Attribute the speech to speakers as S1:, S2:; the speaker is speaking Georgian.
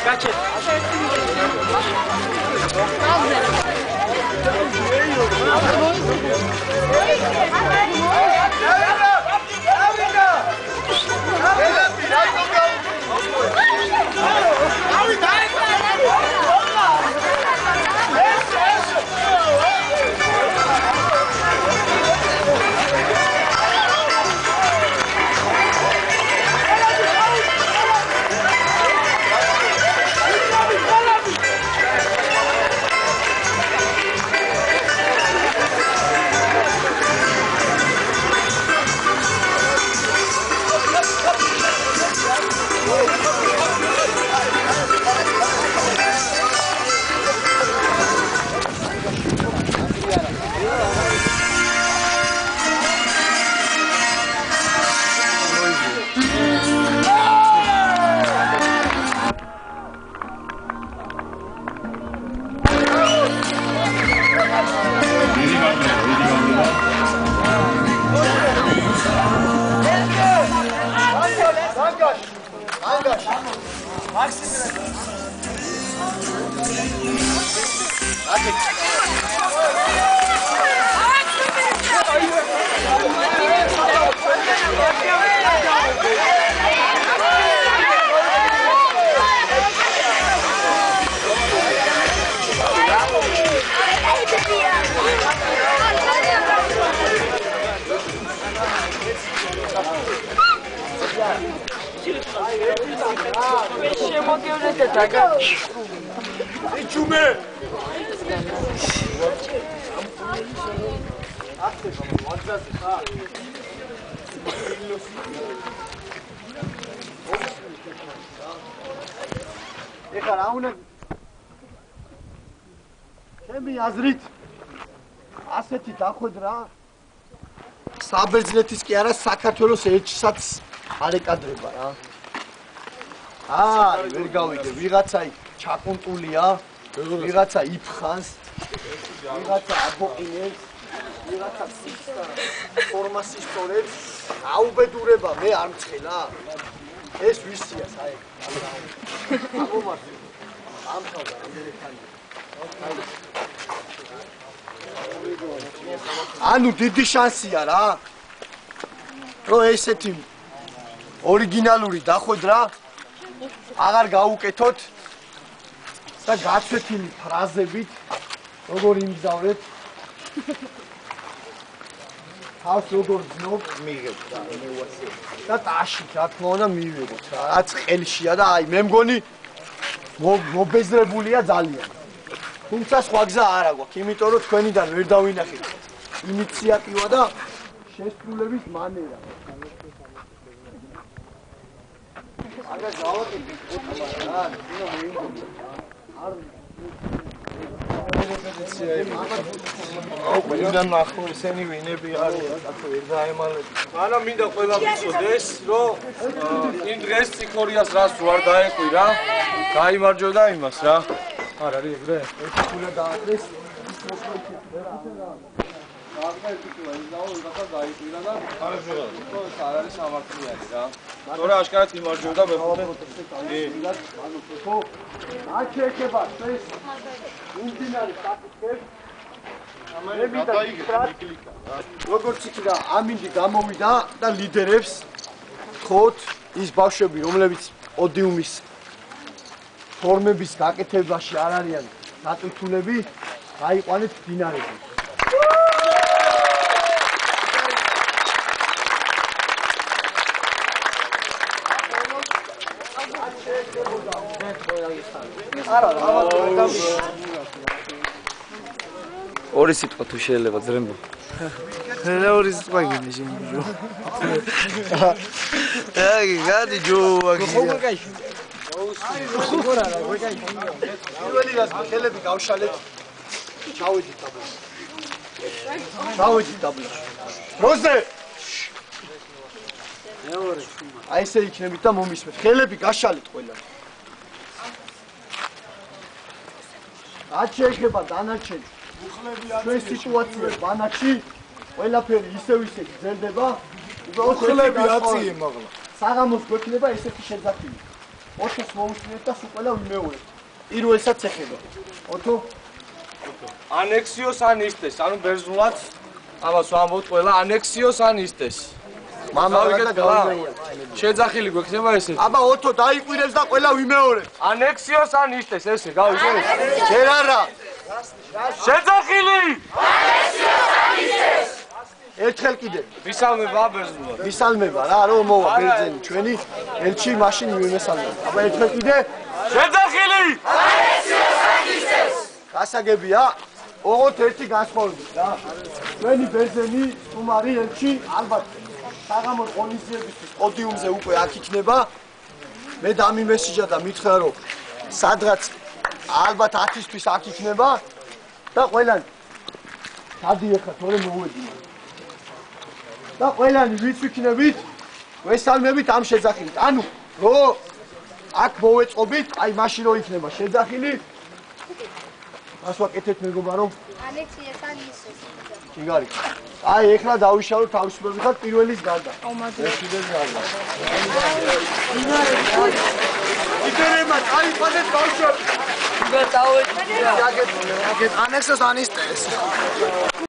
S1: Kaçet.
S2: ასეთი დახვედრა საბერძნეთის კი არა საქართველოს ელჩისაც არ ეკადრება რა. ვერ გავიგე, ვიღაცა ჩაკუნტულია, ვიღაცა იფხანს, ვიღაცა აბოყინებს, ვიღაცა ფორმას ისტორებს, აუბედურება მე არ მცხელა. ეს ვისია საერთოდ. აბომართ. ამთავრდა ინდელექტალი. ანუ დიდი შანსია რა. რომ ესეთი ორიგინალური დახვედრა აღარ გაუკეთოთ და გაცვეთილი ფრაზებით როგორ იმგზავრეთ თავს როგორ ძნობ მიღებთ და ტაში რა თქმა უნდა მივიღოთ რა. რაც ხელშია და აი მე მგონი მობეზრებულია ძალიან. თუმცა სხვა გზა არ აქვს, იმიტომ რომ თქვენიდან ვერ დავინახეთ ინიციატივა და შესრულების მანერა. აგა გავაკეთე რა, ნუ მეიმგონი. არ ვიდან ნახო ესენი ვინები არის, აკო ვერ დაემალები.
S3: მანამ მინდა ყველა ვიცოდეს, რომ იმ დღეს ციქორიას რას ვარ დაეყვი რა. გაიმარჯვდა იმას რა. არ არის ეგრე?
S2: ეს ფულა დააყრეს.
S3: არ არის სამართლიანი რა. თორე აშკარად იმარჯვდა მეხუთე.
S2: აჩერქება ეს უმდინარი საკითხებს. როგორც იქნა ამინდი გამოვიდა და ლიდერებს ხოთ ის ბავშვები რომლებიც პოდიუმის ფორმების გაკეთებაში არ არიან დატვირთულები, გაიყვანეთ მდინარეზე.
S3: ორი სიტყვა თუ შეიძლება ძრემბო.
S4: რა ორი სიტყვა გინდა შემიჯო. აი, გადი ჯო აგი.
S2: პირველი რას ხელები გავშალეთ. ჩავედით დაბლაში. ჩავედით დაბლაში. როზე. აი ესე იქნებით და მომისმეთ. ხელები გაშალეთ ყველა. რაც შეეხება დანარჩენ ჩვენ სიტუაციას ბანაკში ყველაფერი ისევ გრძელდება. უბრალოდ
S3: ხლები აწიე მაღლა.
S2: საღამოს გვექნება ესეთი შეძახილი. 4-ს მოусმინეთ და სულ ყველა ვიმეორებთ. პირველსაც ეხება. 4
S3: ანექსიოს ან ისტეს, ანუ ბერძნულად ამას ვამბობთ ყველა ანექსიოს ან ისტეს.
S2: მამადა გავიმეორებთ.
S3: შეძახილი გვექნება ესეთი.
S2: აბა 4 დაიყვირებს და ყველა ვიმეორებთ.
S3: ანექსიოს ან ისტეს, ესე გავიგეთ?
S2: ჯერ არა.
S3: შეძახილი!
S2: ერთხელ კიდე.
S3: ვისალმება ბერძნულად.
S2: ვისალმება რა რომ მოვა ბერძენი ჩვენი ელჩი მაშინ მივესალმება. აბა ერთხელ კიდე.
S3: შეძახილი!
S2: გასაგებია, ოღონდ ერთი განსხვავებით რა. ჩვენი ბერძენი სტუმარი ელჩი ალბათ საღამოს ღონისძიებისთვის პოდიუმზე უკვე აქ იქნება. მე დამიმესიჯა და მითხრა რომ სადღაც ალბათ 10-ისთვის აქ იქნება და ყველანი დადიეხა თორე მოვედი. და ყველანი ვიც ვიქნებით, ვესალმებით ამ შეძახილით. ანუ რო აქ მოვეწყობით, აი მაშინ რო იქნება შეძახილი. მას ვაკეთებთ მეგობარო?
S1: ანექსიასთან ისეს.
S2: ჩიგარი. აი ეხლა დავიშალოთ თავისუფლებიდან პირველის გარდა. ერთიდეს გარდა. იგერემა წაიყვანეთ ბავშვები.
S4: გაგეთ ანექსოს ანისტეს.